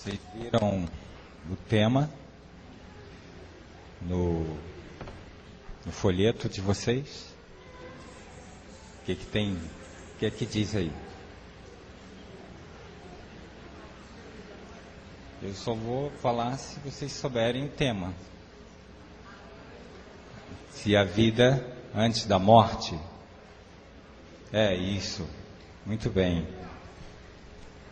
Vocês viram o tema no folheto de vocês? O que tem? O que é que diz aí? Eu só vou falar se vocês souberem o tema. Se a vida antes da morte. É isso. Muito bem.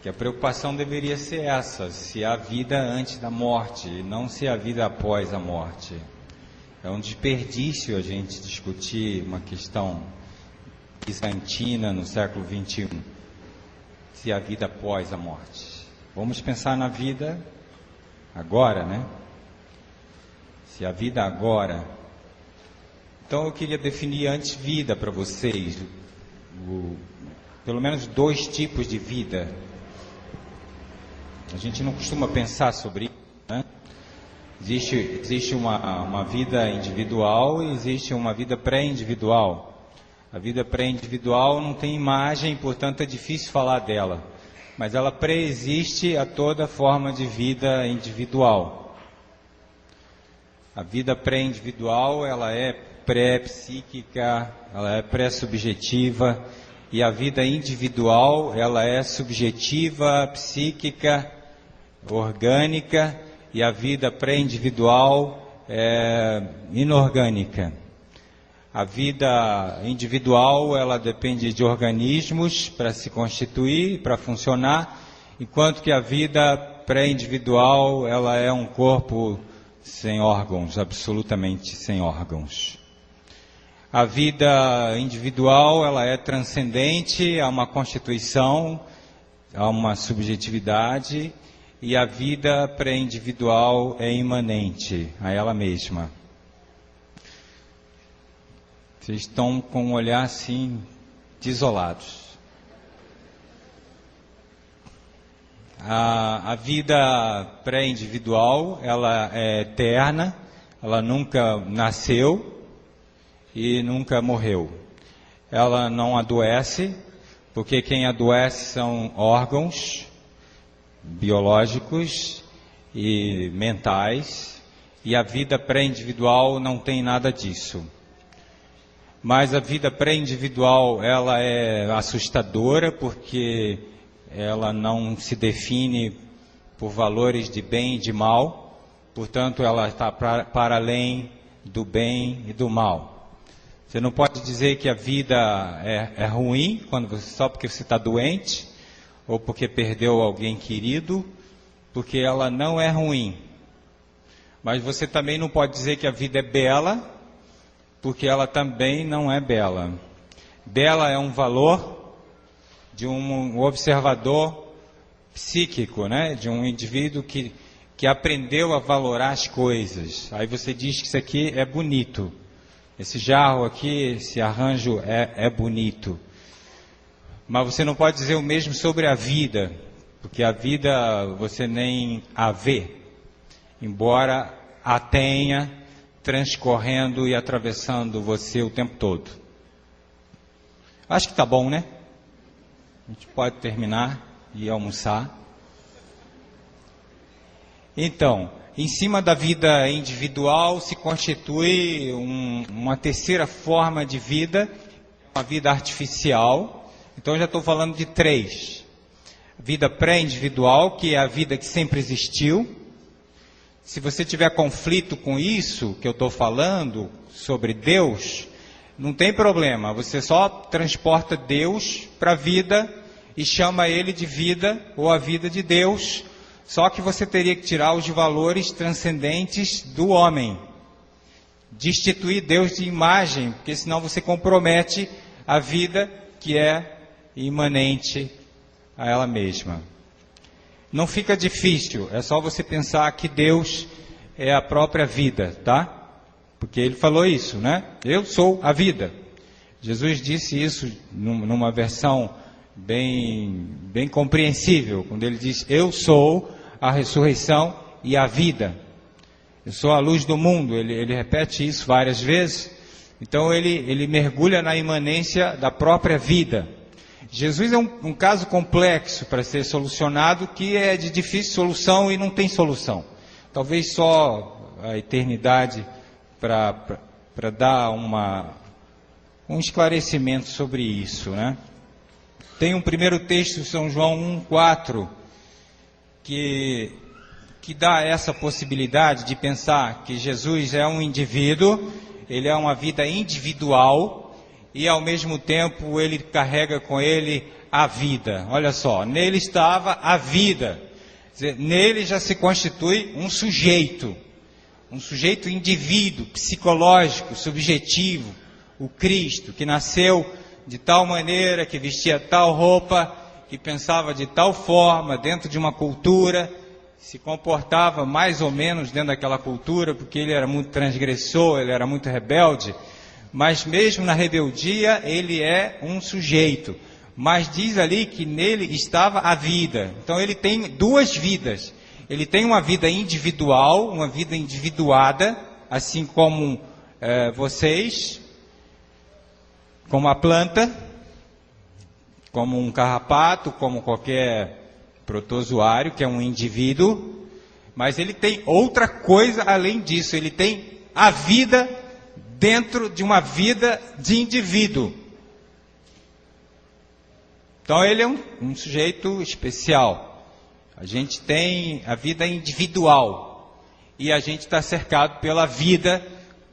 Que a preocupação deveria ser essa, se há vida antes da morte, e não se há vida após a morte. É um desperdício a gente discutir uma questão bizantina no século XXI, se há vida após a morte. Vamos pensar na vida agora, né? Se há vida agora. Então eu queria definir antes vida para vocês, pelo menos 2 tipos de vida. A gente não costuma pensar sobre isso, né? Existe uma vida individual e existe uma vida pré-individual. A vida pré-individual não tem imagem, portanto é difícil falar dela. Mas ela pré-existe a toda forma de vida individual. A vida pré-individual, ela é pré-psíquica, ela é pré-subjetiva, e a vida individual, ela é subjetiva, psíquica, orgânica, e a vida pré-individual é inorgânica. A vida individual, ela depende de organismos para se constituir, para funcionar, enquanto que a vida pré-individual, ela é um corpo sem órgãos, absolutamente sem órgãos. A vida individual, ela é transcendente, há uma constituição, há uma subjetividade, e a vida pré-individual é imanente a ela mesma. Vocês estão com um olhar assim, desolados. A vida pré-individual, ela é eterna, ela nunca nasceu e nunca morreu. Ela não adoece, porque quem adoece são órgãos biológicos e mentais, e a vida pré-individual não tem nada disso. Mas a vida pré-individual, ela é assustadora, porque ela não se define por valores de bem e de mal, portanto ela está para além do bem e do mal. Você não pode dizer que a vida é ruim só porque você está doente, ou porque perdeu alguém querido, porque ela não é ruim. Mas você também não pode dizer que a vida é bela, porque ela também não é bela. Bela é um valor de um observador psíquico, né? De um indivíduo que aprendeu a valorar as coisas. Aí você diz que isso aqui é bonito. Esse jarro aqui, esse arranjo é bonito. Mas você não pode dizer o mesmo sobre a vida, porque a vida você nem a vê, embora a tenha transcorrendo e atravessando você o tempo todo. Acho que está bom, né? A gente pode terminar e almoçar. Então, em cima da vida individual se constitui uma terceira forma de vida, uma vida artificial. Então eu já estou falando de 3. Vida pré-individual, que é a vida que sempre existiu. Se você tiver conflito com isso que eu estou falando sobre Deus, não tem problema. Você só transporta Deus para a vida e chama ele de vida ou a vida de Deus. Só que você teria que tirar os valores transcendentes do homem. Destituir Deus de imagem, porque senão você compromete a vida que é imanente a ela mesma. Não fica difícil, é só você pensar que Deus é a própria vida, tá? Porque ele falou isso, né? Eu sou a vida. Jesus disse isso numa versão bem compreensível, quando ele diz: eu sou a ressurreição e a vida. Eu sou a luz do mundo. Ele repete isso várias vezes. Então ele mergulha na imanência da própria vida. Jesus é um caso complexo para ser solucionado, que é de difícil solução e não tem solução. Talvez só a eternidade para dar um esclarecimento sobre isso, né? Tem um primeiro texto, São João 1,4, que dá essa possibilidade de pensar que Jesus é um indivíduo, ele é uma vida individual e ao mesmo tempo ele carrega com ele a vida. Olha só, nele estava a vida. Quer dizer, nele já se constitui um sujeito indivíduo, psicológico, subjetivo, o Cristo, que nasceu de tal maneira, que vestia tal roupa, que pensava de tal forma, dentro de uma cultura, se comportava mais ou menos dentro daquela cultura, porque ele era muito transgressor, ele era muito rebelde, mas mesmo na rebeldia ele é um sujeito. Mas diz ali que nele estava a vida. Então ele tem duas vidas. Ele tem uma vida individual, uma vida individuada, assim como vocês, como a planta, como um carrapato, como qualquer protozoário, que é um indivíduo, mas ele tem outra coisa além disso, ele tem a vida dentro de uma vida de indivíduo. Então ele é um sujeito especial. A gente tem a vida individual e a gente está cercado pela vida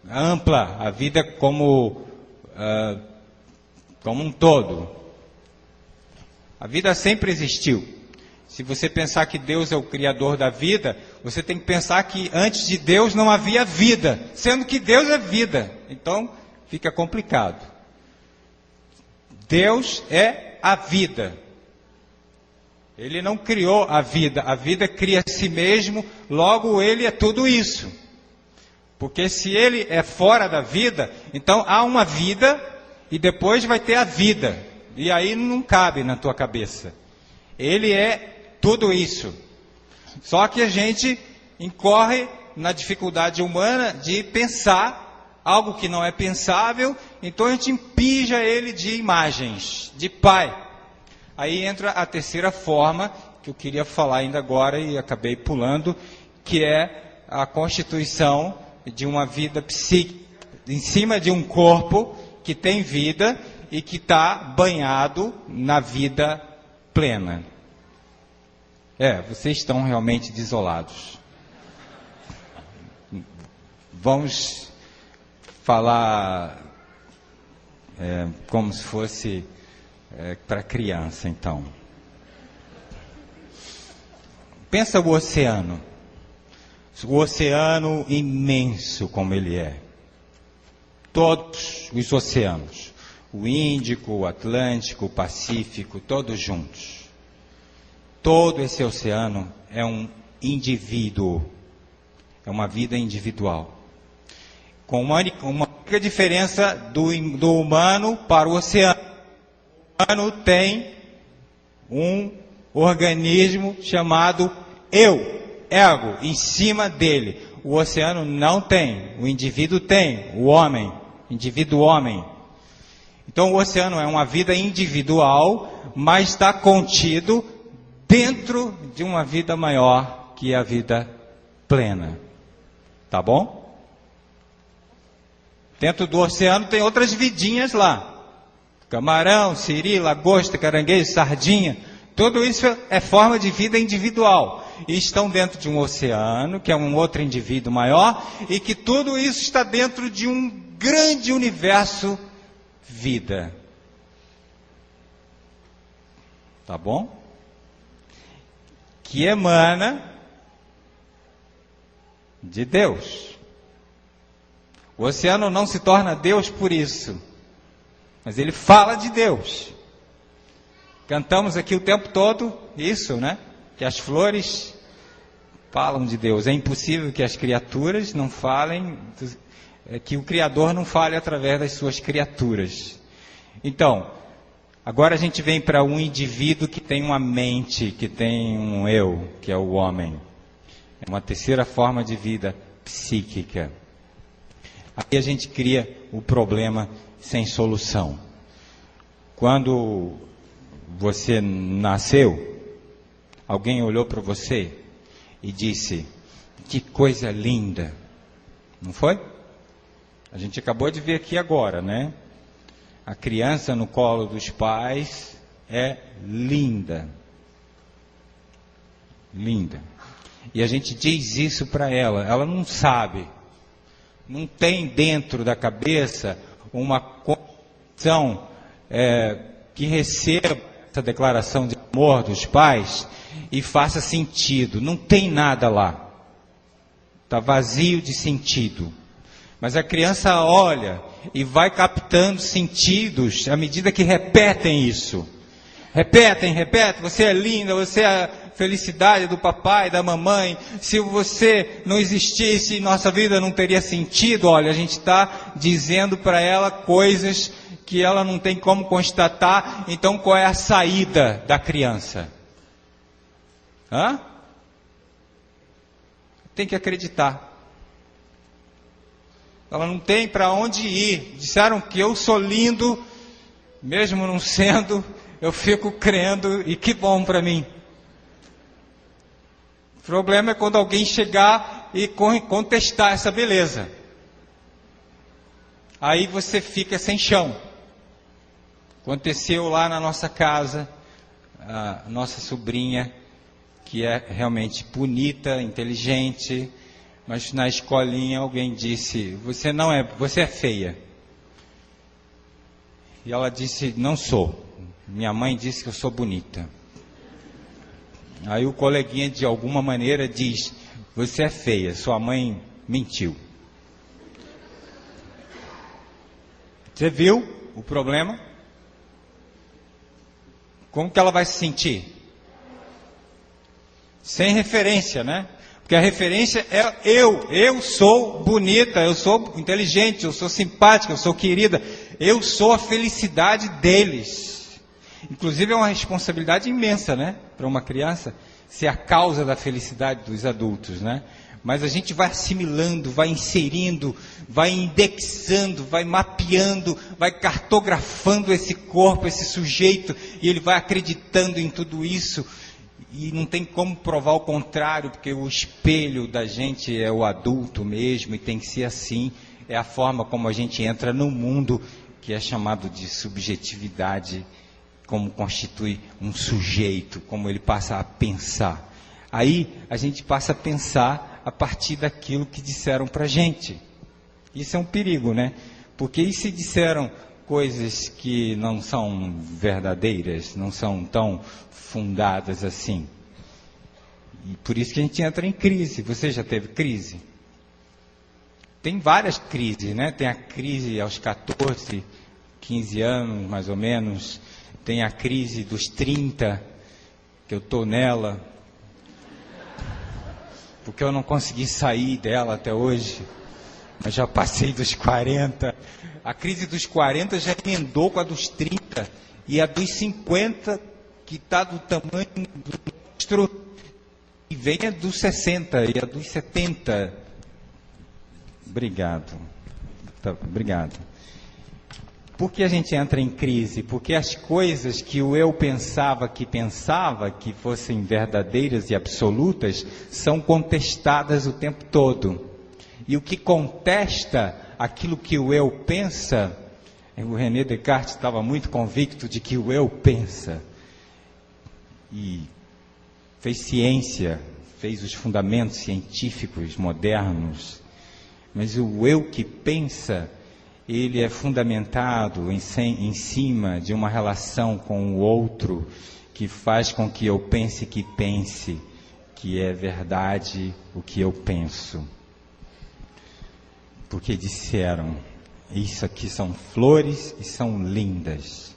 ampla, a vida como um todo. A vida sempre existiu. Se você pensar que Deus é o criador da vida, você tem que pensar que antes de Deus não havia vida, sendo que Deus é vida. Então, fica complicado. Deus é a vida. Ele não criou a vida cria a si mesmo, logo ele é tudo isso. Porque se ele é fora da vida, então há uma vida e depois vai ter a vida. E aí não cabe na tua cabeça. Ele é tudo isso. Só que a gente incorre na dificuldade humana de pensar algo que não é pensável, então a gente impinja ele de imagens, de pai. Aí entra a terceira forma, que eu queria falar ainda agora e acabei pulando, que é a constituição de uma vida psíquica, em cima de um corpo que tem vida e que está banhado na vida plena. Vocês estão realmente desolados. Vamos falar como se fosse para criança, então. Pensa o oceano imenso como ele é. Todos os oceanos, o Índico, o Atlântico, o Pacífico, todos juntos. Todo esse oceano é um indivíduo, é uma vida individual. Com uma única diferença do humano para o oceano. O humano tem um organismo chamado ego, em cima dele. O oceano não tem, o indivíduo tem, o homem, indivíduo homem. Então o oceano é uma vida individual, mas está contido dentro de uma vida maior, que é a vida plena. Tá bom? Dentro do oceano tem outras vidinhas lá. Camarão, siri, lagosta, caranguejo, sardinha. Tudo isso é forma de vida individual. E estão dentro de um oceano, que é um outro indivíduo maior, e que tudo isso está dentro de um grande universo vida. Tá bom? Que emana de Deus. O oceano não se torna Deus por isso, mas ele fala de Deus. Cantamos aqui o tempo todo isso, né? Que as flores falam de Deus. É impossível que as criaturas não falem, que o Criador não fale através das suas criaturas. Então, agora a gente vem para um indivíduo que tem uma mente, que tem um eu, que é o homem. É uma terceira forma de vida psíquica. Aí a gente cria o problema sem solução. Quando você nasceu, alguém olhou para você e disse: que coisa linda, não foi? A gente acabou de ver aqui agora, né? A criança no colo dos pais é linda. Linda. E a gente diz isso para ela não sabe, não tem dentro da cabeça uma condição que receba essa declaração de amor dos pais e faça sentido. Não tem nada lá, está vazio de sentido. Mas a criança olha e vai captando sentidos à medida que repetem isso. Repetem, você é linda, você é a felicidade do papai, da mamãe. Se você não existisse, nossa vida não teria sentido. Olha, a gente está dizendo para ela coisas que ela não tem como constatar. Então, qual é a saída da criança? Tem que acreditar. Ela não tem para onde ir. Disseram que eu sou lindo, mesmo não sendo, eu fico crendo, e que bom para mim. O problema é quando alguém chegar e contestar essa beleza. Aí você fica sem chão. Aconteceu lá na nossa casa, a nossa sobrinha, que é realmente bonita, inteligente, mas na escolinha alguém disse: você é feia. E ela disse: não sou. Minha mãe disse que eu sou bonita. Aí o coleguinha de alguma maneira diz: você é feia, sua mãe mentiu. Você viu o problema? Como que ela vai se sentir? Sem referência, né? Porque a referência é eu sou bonita, eu sou inteligente, eu sou simpática, eu sou querida, eu sou a felicidade deles. Inclusive é uma responsabilidade imensa, né? Para uma criança ser a causa da felicidade dos adultos, né? Mas a gente vai assimilando, vai inserindo, vai indexando, vai mapeando, vai cartografando esse corpo, esse sujeito, e ele vai acreditando em tudo isso. E não tem como provar o contrário, porque o espelho da gente é o adulto mesmo, e tem que ser assim. É a forma como a gente entra no mundo, que é chamado de subjetividade, como constitui um sujeito, como ele passa a pensar. Aí a gente passa a pensar a partir daquilo que disseram para a gente. Isso é um perigo, né? Porque e se disseram coisas que não são verdadeiras, não são tão fundadas assim? E por isso que a gente entra em crise. Você já teve crise? Tem várias crises, né? Tem a crise aos 14, 15 anos, mais ou menos. Tem a crise dos 30, que eu estou nela, porque eu não consegui sair dela até hoje. Mas já passei dos 40. A crise dos 40 já emendou com a dos 30. E a dos 50, que está do tamanho do monstro, e vem a dos 60 e a dos 70. Obrigado. Obrigado. Por que a gente entra em crise? Porque as coisas que o eu pensava que fossem verdadeiras e absolutas, são contestadas o tempo todo. E o que contesta aquilo que o eu pensa, o René Descartes estava muito convicto de que o eu pensa. E fez ciência, fez os fundamentos científicos modernos. Mas o eu que pensa, ele é fundamentado em cima de uma relação com o outro, que faz com que eu pense, que é verdade o que eu penso. Porque disseram, isso aqui são flores e são lindas.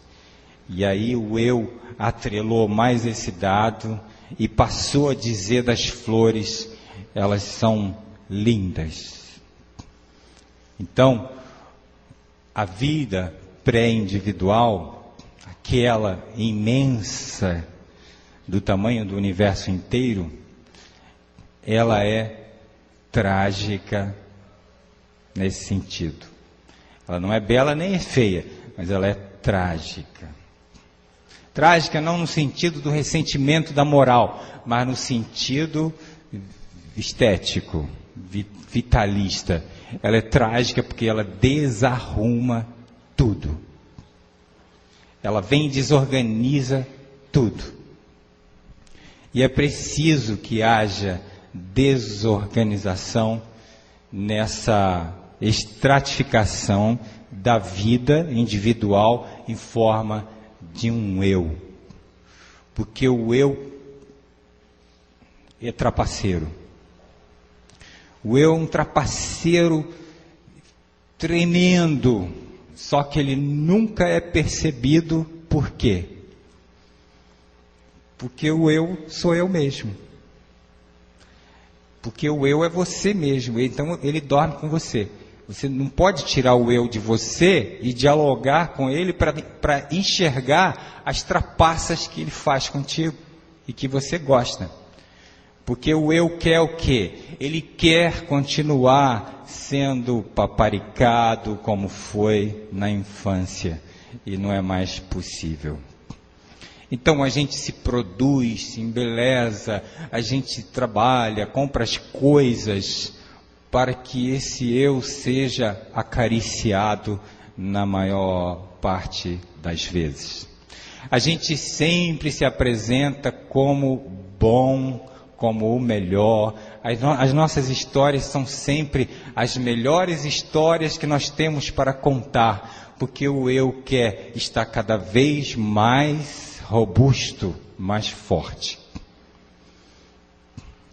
E aí o eu atrelou mais esse dado e passou a dizer das flores, elas são lindas. Então, a vida pré-individual, aquela imensa, do tamanho do universo inteiro, ela é trágica nesse sentido. Ela não é bela nem é feia, mas ela é trágica. Trágica não no sentido do ressentimento da moral, mas no sentido estético, vitalista. Ela é trágica porque ela desarruma tudo. Ela vem e desorganiza tudo. E é preciso que haja desorganização nessa estratificação da vida individual em forma de um eu. Porque o eu é trapaceiro. O eu é um trapaceiro tremendo, só que ele nunca é percebido. Por quê? Porque o eu sou eu mesmo. Porque o eu é você mesmo, então ele dorme com você. Você não pode tirar o eu de você e dialogar com ele para enxergar as trapaças que ele faz contigo e que você gosta. Porque o eu quer o quê? Ele quer continuar sendo paparicado como foi na infância e não é mais possível. Então a gente se produz, se embeleza, a gente trabalha, compra as coisas para que esse eu seja acariciado na maior parte das vezes. A gente sempre se apresenta como bom, como o melhor. As nossas histórias são sempre as melhores histórias que nós temos para contar, porque o eu quer estar cada vez mais robusto, mais forte.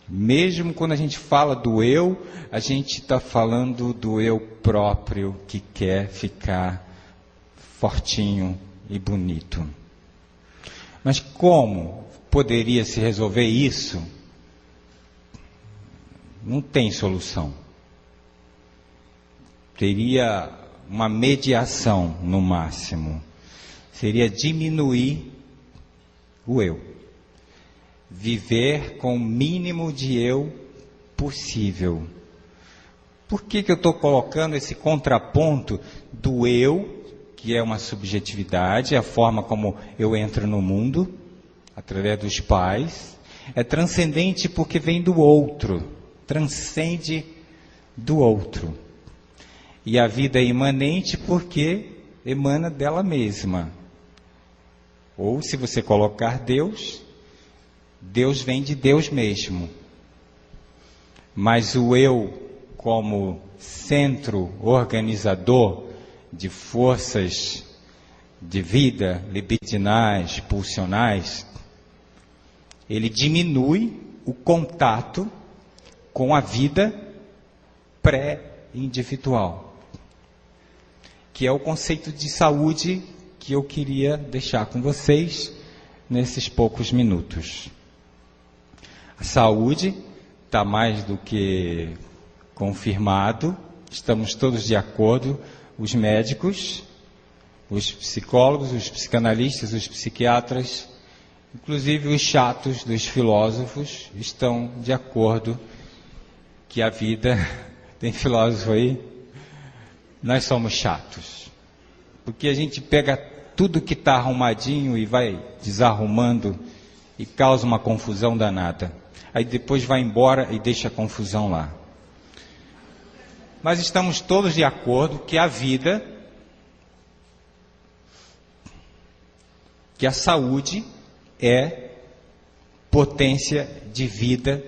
Mesmo quando a gente fala do eu, a gente está falando do eu próprio que quer ficar fortinho e bonito. Mas como poderia se resolver isso? Não tem solução. Teria uma mediação no máximo. Seria diminuir o eu. Viver com o mínimo de eu possível. Por que eu estou colocando esse contraponto do eu, que é uma subjetividade, a forma como eu entro no mundo, através dos pais, é transcendente porque vem do outro, transcende do outro. E a vida é imanente porque emana dela mesma. Ou se você colocar Deus, Deus vem de Deus mesmo. Mas o eu, como centro organizador de forças de vida, libidinais, pulsionais, ele diminui o contato com a vida pré-individual, que é o conceito de saúde que eu queria deixar com vocês nesses poucos minutos. A saúde está mais do que confirmado, estamos todos de acordo, os médicos, os psicólogos, os psicanalistas, os psiquiatras, inclusive os chatos dos filósofos, estão de acordo que a vida, tem filósofo aí, nós somos chatos, porque a gente pega tudo que está arrumadinho e vai desarrumando e causa uma confusão danada. Aí depois vai embora e deixa a confusão lá. Mas estamos todos de acordo que a vida, que a saúde é potência de vida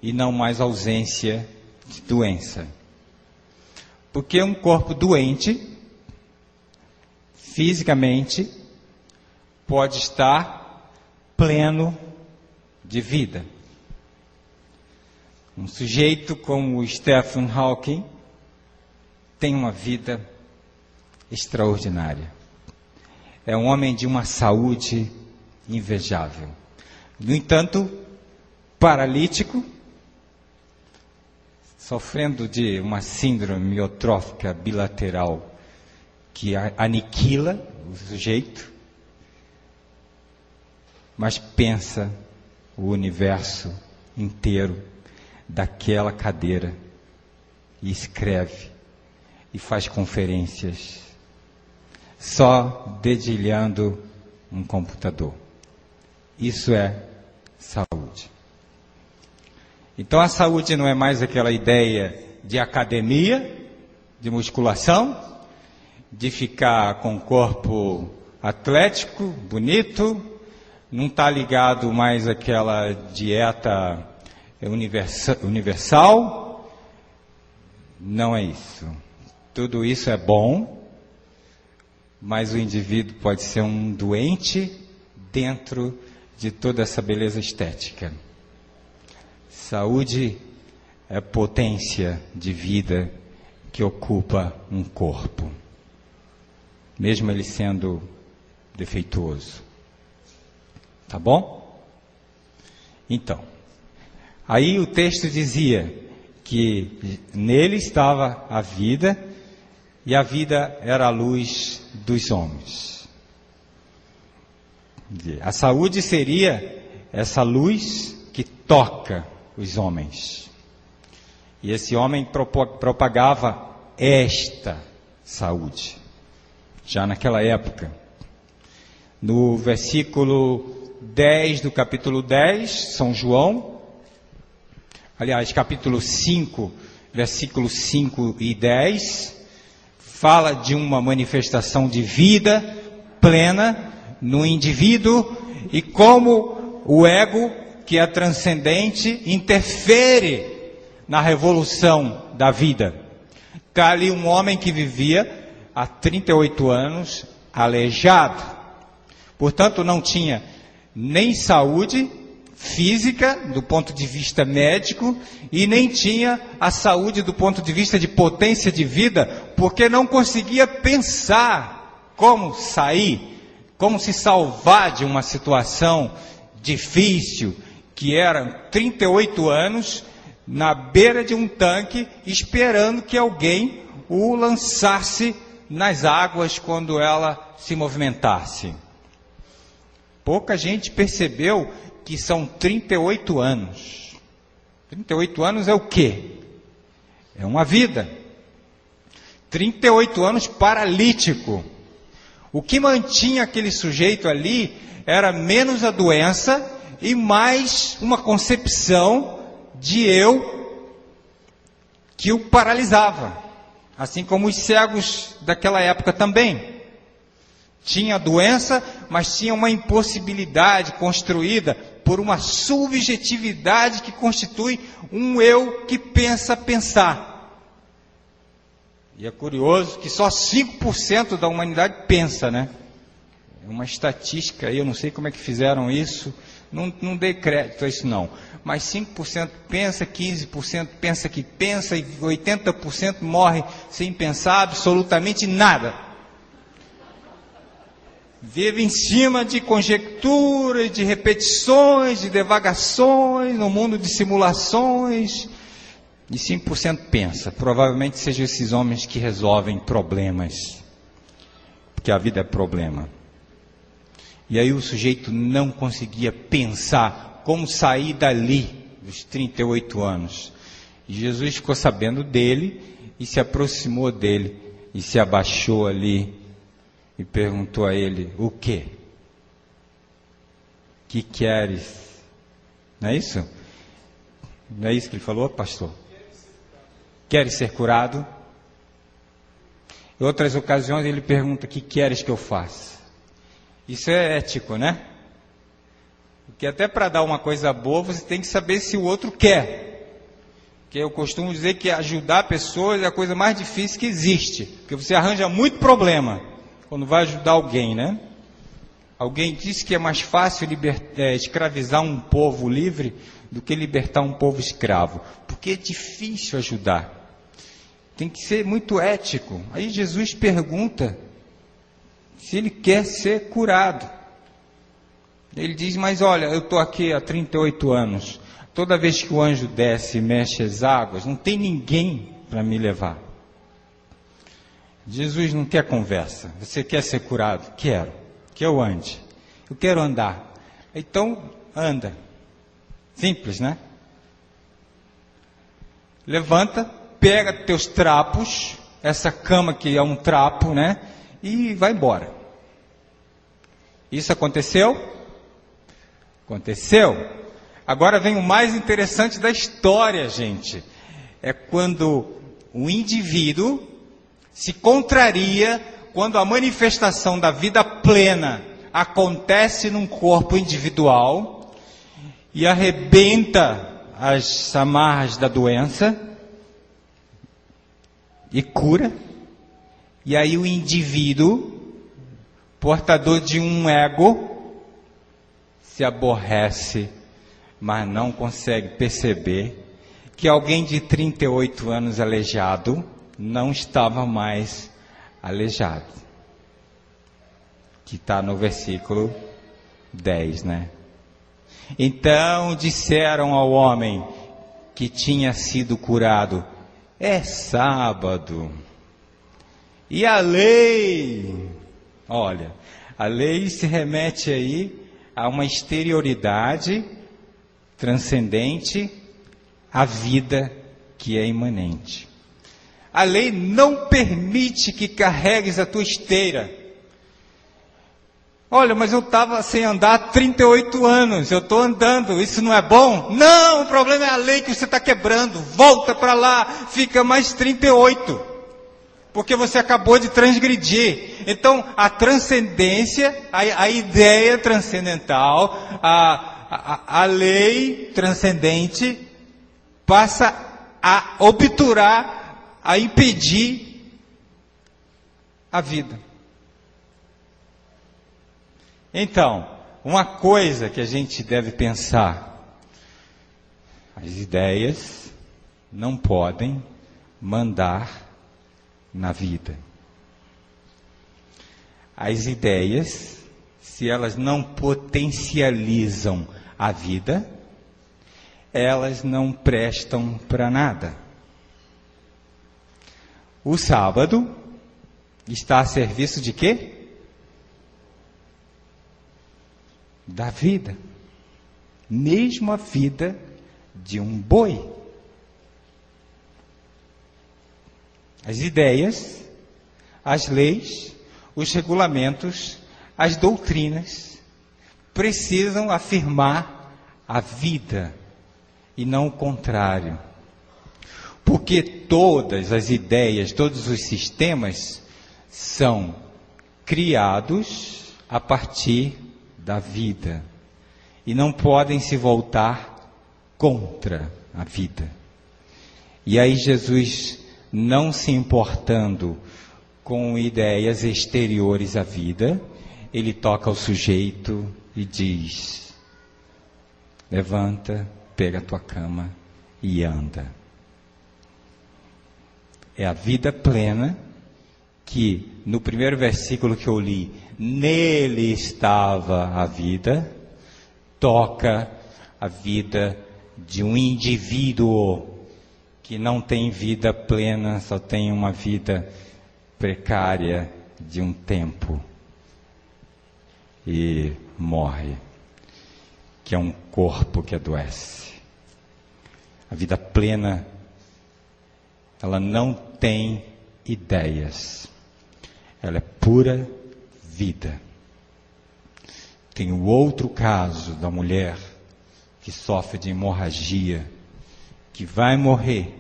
e não mais ausência de doença. Porque um corpo doente, fisicamente, pode estar pleno de vida. Um sujeito como o Stephen Hawking tem uma vida extraordinária. É um homem de uma saúde invejável. No entanto, paralítico, sofrendo de uma síndrome miotrófica bilateral que aniquila o sujeito, mas pensa o universo inteiro daquela cadeira e escreve e faz conferências só dedilhando um computador. Isso é saúde. Então a saúde não é mais aquela ideia de academia, de musculação, de ficar com o corpo atlético, bonito, não está ligado mais àquela dieta universal. Não é isso. Tudo isso é bom, mas o indivíduo pode ser um doente dentro de toda essa beleza estética. Saúde é potência de vida que ocupa um corpo, mesmo ele sendo defeituoso. Tá bom? Então, aí o texto dizia que nele estava a vida, e a vida era a luz dos homens. A saúde seria essa luz que toca os homens. E esse homem propagava esta saúde, já naquela época. No versículo 10 do capítulo 10, São João, aliás, capítulo 5, versículos 5 e 10, fala de uma manifestação de vida plena no indivíduo e como o ego, que é transcendente, interfere na revolução da vida. Está ali um homem que vivia há 38 anos aleijado. Portanto, não tinha nem saúde física, do ponto de vista médico, e nem tinha a saúde do ponto de vista de potência de vida, porque não conseguia pensar como sair, como se salvar de uma situação difícil, que eram 38 anos na beira de um tanque, esperando que alguém o lançasse nas águas quando ela se movimentasse. Pouca gente percebeu que são 38 anos. 38 anos é o quê? É uma vida. 38 anos paralítico. O que mantinha aquele sujeito ali era menos a doença e mais uma concepção de eu que o paralisava. Assim como os cegos daquela época também. Tinha doença, mas tinha uma impossibilidade construída por uma subjetividade que constitui um eu que pensa pensar. E é curioso que só 5% da humanidade pensa, né? É uma estatística aí, eu não sei como é que fizeram isso, não dei crédito a isso não. Mas 5% pensa, 15% pensa que pensa, e 80% morre sem pensar absolutamente nada. Vive em cima de conjecturas, de repetições, de divagações, no mundo de simulações. E 5% pensa. Provavelmente sejam esses homens que resolvem problemas. Porque a vida é problema. E aí o sujeito não conseguia pensar como sair dali, dos 38 anos. E Jesus ficou sabendo dele e se aproximou dele e se abaixou ali e perguntou a ele: o quê? Que queres? Não é isso? Não é isso que ele falou, pastor? Queres ser curado? Em outras ocasiões ele pergunta: que queres que eu faça? Isso é ético, né? Porque até para dar uma coisa boa você tem que saber se o outro quer. Porque eu costumo dizer que ajudar pessoas é a coisa mais difícil que existe. Porque você arranja muito problema quando vai ajudar alguém, né? Alguém disse que é mais fácil escravizar um povo livre do que libertar um povo escravo. Porque é difícil ajudar. Tem que ser muito ético. Aí Jesus pergunta se ele quer ser curado. Ele diz: mas olha, eu estou aqui há 38 anos. Toda vez que o anjo desce e mexe as águas, não tem ninguém para me levar. Jesus não quer conversa. Você quer ser curado? Quero. Que eu ande. Eu quero andar. Então, anda. Simples, né? Levanta, pega teus trapos, essa cama que é um trapo, né? E vai embora. Isso aconteceu? Aconteceu. Agora vem o mais interessante da história, gente. É quando o indivíduo se contraria quando a manifestação da vida plena acontece num corpo individual e arrebenta as amarras da doença e cura. E aí o indivíduo, portador de um ego, se aborrece, mas não consegue perceber que alguém de 38 anos aleijado não estava mais aleijado. Que está no versículo 10, né? Então disseram ao homem que tinha sido curado: é sábado. E a lei? Olha, a lei se remete aí a uma exterioridade transcendente à vida que é imanente. A lei não permite que carregues a tua esteira. Olha, mas eu estava sem andar há 38 anos, eu estou andando, isso não é bom? Não, o problema é a lei que você está quebrando, volta para lá, fica mais 38, porque você acabou de transgredir. Então, a transcendência, a ideia transcendental, a lei transcendente passa a obturar, a impedir a vida. Então, uma coisa que a gente deve pensar: as ideias não podem mandar na vida. As ideias, se elas não potencializam a vida, elas não prestam para nada. O sábado está a serviço de quê? Da vida. Mesmo a vida de um boi. As ideias, as leis, os regulamentos, as doutrinas precisam afirmar a vida e não o contrário. Porque todas as ideias, todos os sistemas são criados a partir da vida e não podem se voltar contra a vida. E aí Jesus, não se importando com ideias exteriores à vida, ele toca o sujeito e diz: levanta, pega a tua cama e anda. É a vida plena que, no primeiro versículo que eu li, nele estava a vida, toca a vida de um indivíduo que não tem vida plena, só tem uma vida precária de um tempo e morre, que é um corpo que adoece. A vida plena, ela não tem ideias, ela é pura vida. Tem o outro caso da mulher que sofre de hemorragia, que vai morrer,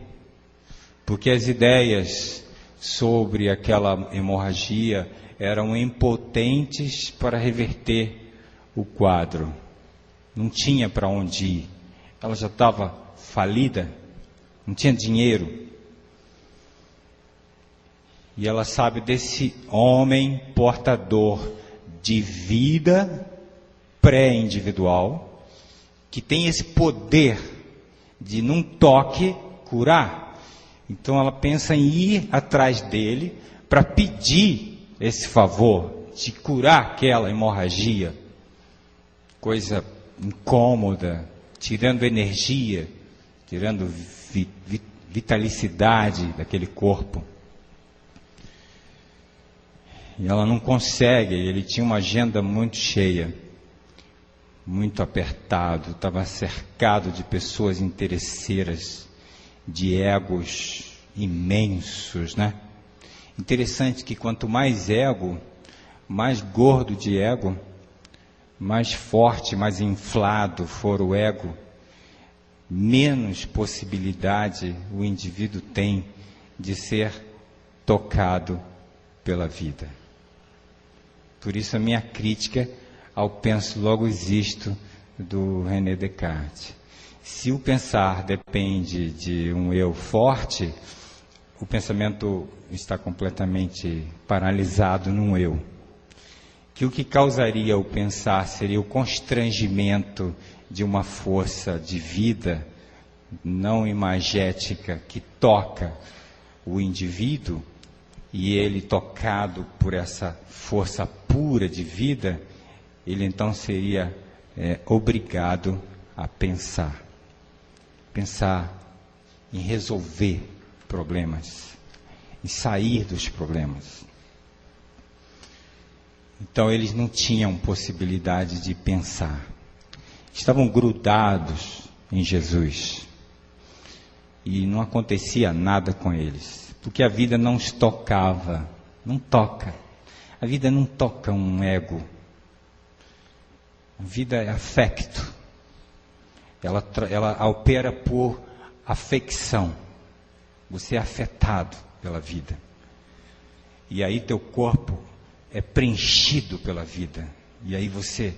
porque as ideias sobre aquela hemorragia eram impotentes para reverter o quadro. Não tinha para onde ir. Ela já estava falida, não tinha dinheiro. E ela sabe desse homem portador de vida pré-individual, que tem esse poder de, num toque, curar. Então ela pensa em ir atrás dele para pedir esse favor de curar aquela hemorragia. Coisa incômoda, tirando energia, tirando vitalicidade daquele corpo. E ela não consegue, ele tinha uma agenda muito cheia, muito apertado, estava cercado de pessoas interesseiras, de egos imensos, né? Interessante que quanto mais ego, mais gordo de ego, mais forte, mais inflado for o ego, menos possibilidade o indivíduo tem de ser tocado pela vida. Por isso a minha crítica ao penso logo existo do René Descartes. Se o pensar depende de um eu forte, o pensamento está completamente paralisado num eu. Que o que causaria o pensar seria o constrangimento de uma força de vida não imagética que toca o indivíduo, e ele, tocado por essa força pura de vida, ele então seria obrigado a pensar em resolver problemas, em sair dos problemas. Então eles não tinham possibilidade de pensar. Estavam grudados em Jesus. E não acontecia nada com eles. Porque a vida não os tocava. Não toca. A vida não toca um ego. A vida é afecto. Ela opera por afecção. Você é afetado pela vida. E aí teu corpo é preenchido pela vida. E aí você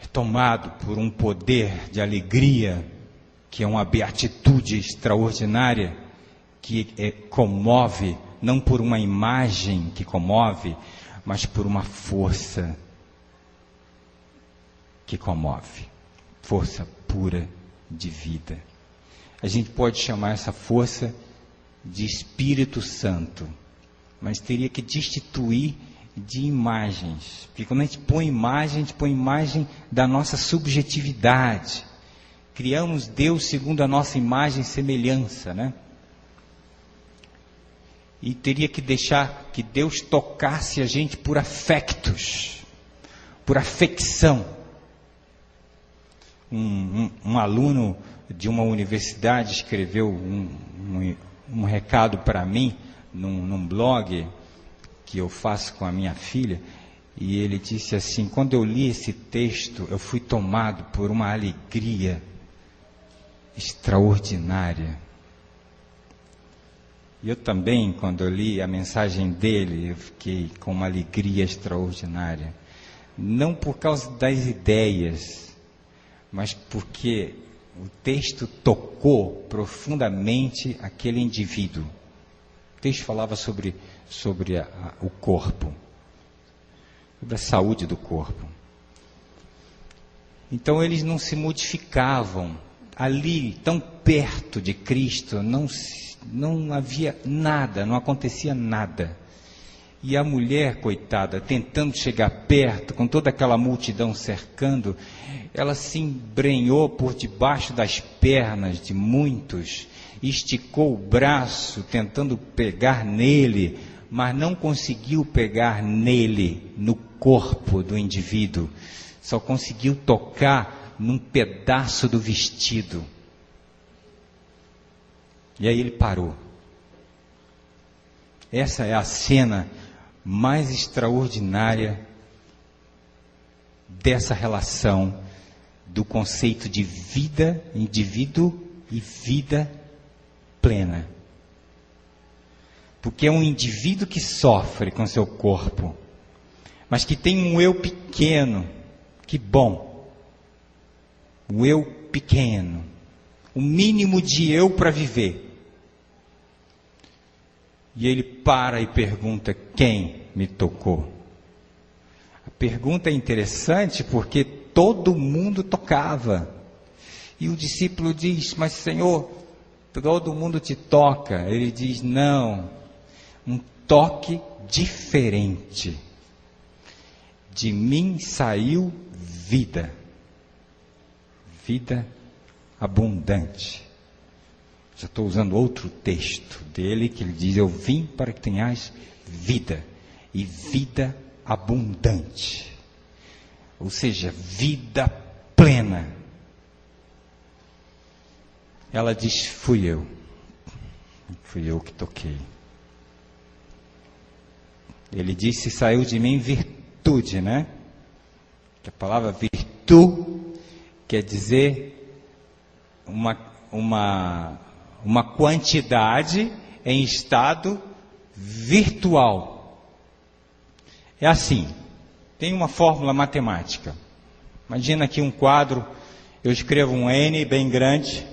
é tomado por um poder de alegria, que é uma beatitude extraordinária, que comove, não por uma imagem que comove, mas por uma força que comove. Força pura de vida. A gente pode chamar essa força de Espírito Santo, mas teria que destituir de imagens, porque quando a gente põe imagem da nossa subjetividade. Criamos Deus segundo a nossa imagem e semelhança, né? E teria que deixar que Deus tocasse a gente por afectos, por afecção. Um aluno de uma universidade escreveu um recado para mim num blog que eu faço com a minha filha, e ele disse assim: quando eu li esse texto, eu fui tomado por uma alegria extraordinária. E eu também, quando eu li a mensagem dele, eu fiquei com uma alegria extraordinária. Não por causa das ideias, mas porque o texto tocou profundamente aquele indivíduo. O texto falava sobre o corpo, sobre a saúde do corpo. Então eles não se modificavam. Ali, tão perto de Cristo, não havia nada, não acontecia nada. E a mulher, coitada, tentando chegar perto, com toda aquela multidão cercando, ela se embrenhou por debaixo das pernas de muitos, esticou o braço tentando pegar nele, mas não conseguiu pegar nele, no corpo do indivíduo. Só conseguiu tocar num pedaço do vestido. E aí ele parou. Essa é a cena mais extraordinária dessa relação do conceito de vida, indivíduo e vida plena. Porque é um indivíduo que sofre com seu corpo, mas que tem um eu pequeno. Que bom! Um eu pequeno, o mínimo de eu para viver. E ele para e pergunta: quem me tocou? A pergunta é interessante porque todo mundo tocava. E o discípulo diz: mas Senhor, todo mundo te toca. Ele diz: não, um toque diferente. De mim saiu vida. Vida abundante. Já estou usando outro texto dele, que ele diz: eu vim para que tenhais vida, e vida abundante. Ou seja, vida plena. Ela diz: fui eu que toquei. Ele disse: saiu de mim virtude, né? A palavra virtude quer dizer uma quantidade em estado virtual. É assim, tem uma fórmula matemática. Imagina aqui um quadro, eu escrevo um N bem grande,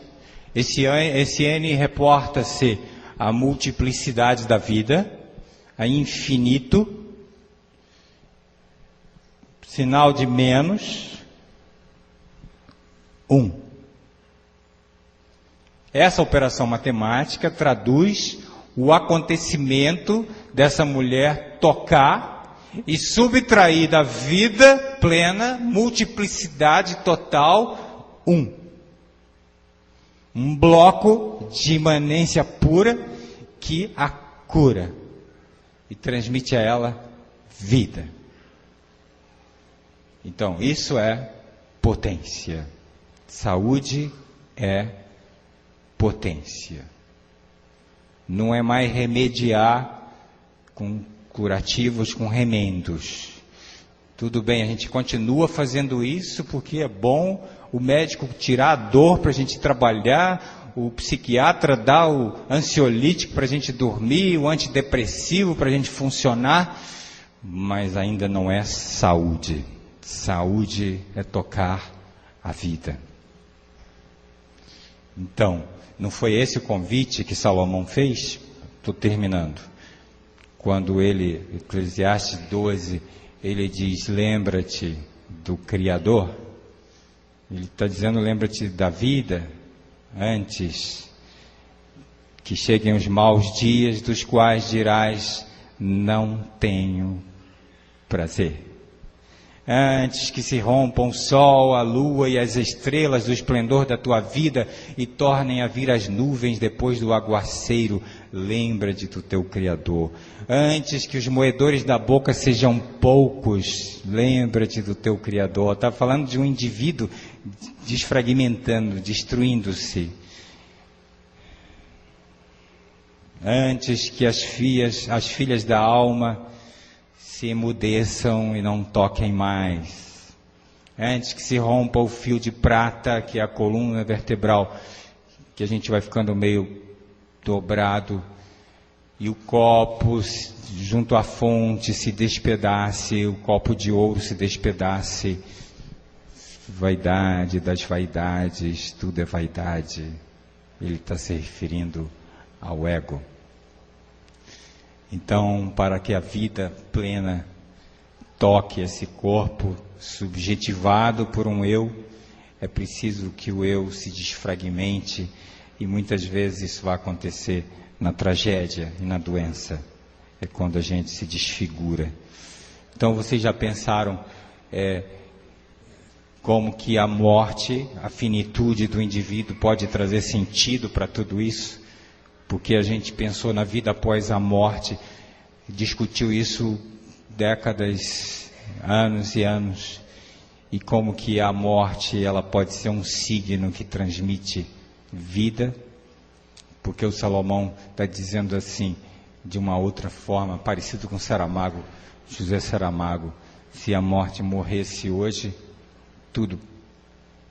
esse N reporta-se à multiplicidade da vida, a infinito, sinal de menos, 1. Essa operação matemática traduz o acontecimento dessa mulher tocar e subtrair da vida plena, multiplicidade total, 1. Um bloco de imanência pura que a cura e transmite a ela vida. Então, isso é potência. Saúde é potência. Não é mais remediar com curativos, com remendos. Tudo bem, a gente continua fazendo isso porque é bom o médico tirar a dor para a gente trabalhar, o psiquiatra dá o ansiolítico para a gente dormir, o antidepressivo para a gente funcionar, mas ainda não é saúde. Saúde é tocar a vida. Então, não foi esse o convite que Salomão fez? Estou terminando. Quando ele, Eclesiastes 12, ele diz, lembra-te do Criador. Ele está dizendo, lembra-te da vida, antes que cheguem os maus dias, dos quais dirás, não tenho prazer. Antes que se rompam o sol, a lua e as estrelas do esplendor da tua vida e tornem a vir as nuvens depois do aguaceiro, lembra-te do teu Criador. Antes que os moedores da boca sejam poucos, lembra-te do teu Criador. Está falando de um indivíduo desfragmentando, destruindo-se. Antes que as filhas da alma se emudeçam e não toquem mais. Antes que se rompa o fio de prata, que é a coluna vertebral, que a gente vai ficando meio dobrado, e o copo junto à fonte se despedace, o copo de ouro se despedace. Vaidade das vaidades, tudo é vaidade. Ele está se referindo ao ego. Então, para que a vida plena toque esse corpo subjetivado por um eu, é preciso que o eu se desfragmente, e muitas vezes isso vai acontecer na tragédia e na doença. É quando a gente se desfigura. Então, vocês já pensaram como que a morte, a finitude do indivíduo pode trazer sentido para tudo isso? Porque a gente pensou na vida após a morte, discutiu isso décadas, anos e anos, e como que a morte ela pode ser um signo que transmite vida, porque o Salomão está dizendo assim, de uma outra forma, parecido com Saramago, José Saramago, se a morte morresse hoje, tudo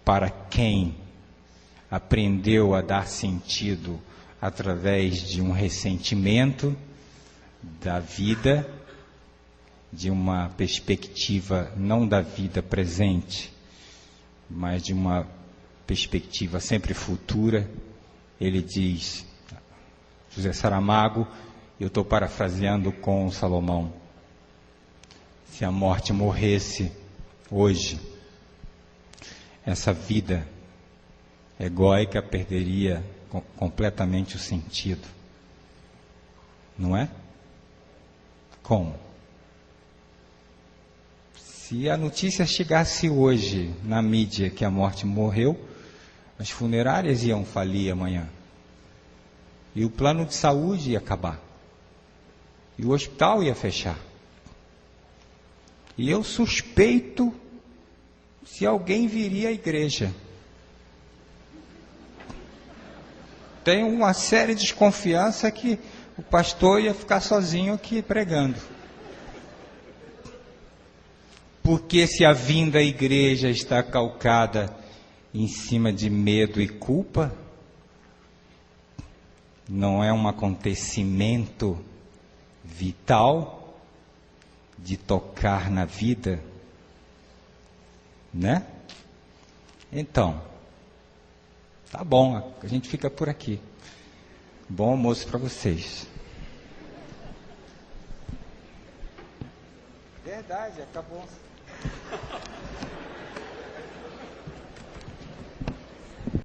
para quem aprendeu a dar sentido através de um ressentimento da vida, de uma perspectiva não da vida presente, mas de uma perspectiva sempre futura. Ele diz, José Saramago, eu estou parafraseando com Salomão, se a morte morresse hoje, essa vida egóica perderia completamente o sentido. Não é? Como? Se a notícia chegasse hoje na mídia que a morte morreu, as funerárias iam falir amanhã. E o plano de saúde ia acabar. E o hospital ia fechar. E eu suspeito se alguém viria à igreja. Tenho uma séria desconfiança que o pastor ia ficar sozinho aqui pregando. Porque se a vinda à igreja está calcada em cima de medo e culpa, não é um acontecimento vital de tocar na vida, né? Então, tá bom, a gente fica por aqui. Bom almoço para vocês. Verdade, acabou.